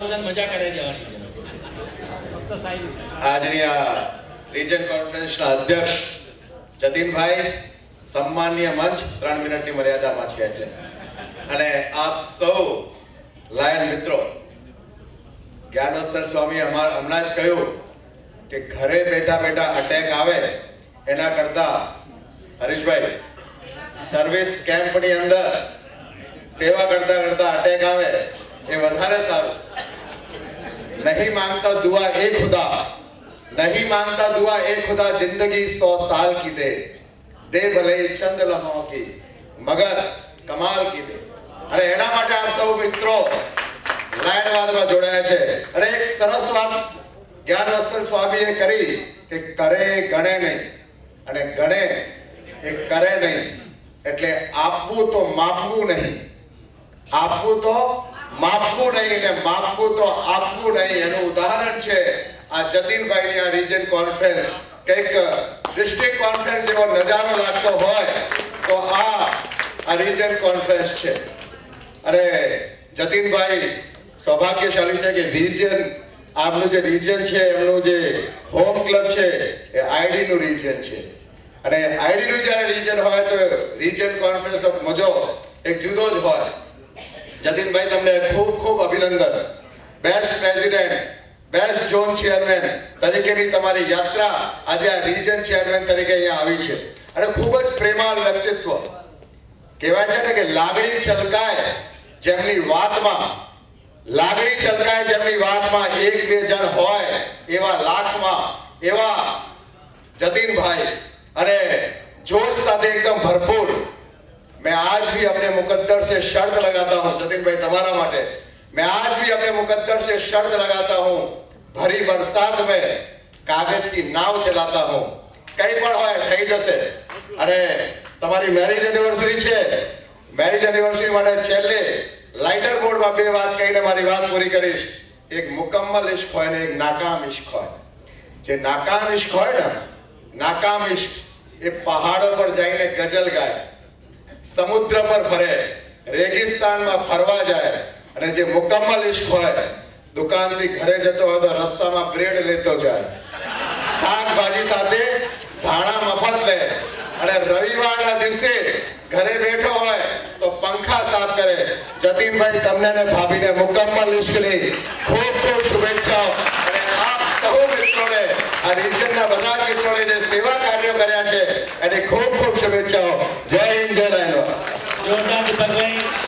મજા કરે જવાની છે. આજની આ રિજન કોન્ફરન્સના અધ્યક્ષ જતીનભાઈ સન્માનીય મંચ 3 મિનિટની મર્યાદામાં છે એટલે અને આપ સૌ લાયન મિત્રો જ્ઞાનવત્સલ સ્વામી હમણાં જ કહ્યું કે ઘરે બેઠા બેઠા અટેક આવે એના કરતા હરીશભાઈ સર્વિસ કેમ્પની અંદર સેવા કરતા કરતા અટેક આવે એ વધારે સારું. नहीं मांगता दुआ ए खुदा, नहीं मांगता दुआ ए खुदा जिंदगी 100 साल की दे भले चंद लम्हों की मगर कमाल की दे. અને એના માટે આપ સૌ મિત્રો લાઈનવાદમાં જોડાયા છે અને એક સરસ વાત જ્ઞાનવત્સલ સ્વામીએ કરી કે કરે ગણે નહીં અને ગણે એ કરે નહીં. એટલે આપવું તો માપવું નહીં, આપવું તો માપવું નહીં ને માપવું તો આપવું નહીં. એનું ઉદાહરણ છે આ જતીનભાઈની આ રિજન કોન્ફરન્સ. કંઈક ડિસ્ટ્રિક્ટ કોન્ફરન્સ જેવો નજારો લાગતો હોય તો આ રિજન કોન્ફરન્સ છે. અને જતીનભાઈ સૌભાગ્યશાળી છે કે રિજન આપનું જે રિજન છે એમનું જે હોમ ક્લબ છે એ આઈડી નું રિજન છે અને આઈડી નું જ્યારે રિજન હોય તો રિજન કોન્ફરન્સ નો મજો એક જુદો જ હોય. જતીનભાઈ તમને ખૂબ ખૂબ અભિનંદન. Best president, best zone chairman તરીકેની તમારી યાત્રા આજે આ રિજન ચેરમેન તરીકે અહીંયા આવી છે અને ખૂબ જ પ્રેમાળ વ્યક્તિત્વ. કહેવાય છે ને કે લાગણી છલકાય જેમની વાતમાં, લાગણી છલકાય જેમની વાતમાં એક બે જણ હોય એવા લાખમાં એવા જતીનભાઈ અને જોશ સાથે एकदम भरपूर. मैं आज भी अपने मुकद्दर से शर्त लगाता हूं जतिन भाई तुम्हारा माटे, मैं आज भी अपने मुकद्दर से शर्त लगाता हूं भरी बरसात में कागज की नाव चलाता हूं. कई पण होय થઈ જશે. અને તમારી મેરેજ એનિવર્સરી છે, મેરેજ એનિવર્સરી માટે છેલ્લે લાઇટર મોડમાં બે વાત કહીને મારી વાત પૂરી કરીશ. એક મુકમ્મલ ઇશ્ક હોય ને એક નાકામ ઇશ્ક હોય. જે નાકામ ઇશ્ક હોય ને, નાકામ ઇશ્ક એ પહાડો પર જઈને ગઝલ ગાય, સમુદ્ર પર ફરે, રેગિસ્તાનમાં ફરવા જાય. અને જે મુકમ્મલ ઇશ્ક હોય દુકાનથી ઘરે જતો હોય તો રસ્તામાં બ્રેડ લેતો જાય, શાકભાજી સાથે ધાણા મફત લે અને રવિવારના દિવસે ઘરે બેઠો હોય તો પંખા સાફ કરે. જતીનભાઈ તમને ને ભાભીને મુકમ્મલ ઇશ્કની ખૂબ ખૂબ શુભેચ્છાઓ. અને આપ સૌ મિત્રોને આ રિજનના બધા મિત્રોને જે સેવા કાર્યો કર્યા છે એની ખૂબ ખૂબ શુભેચ્છાઓ. જય હિન્દ, જય લાયનો. જોરદાર દીપકભાઈ.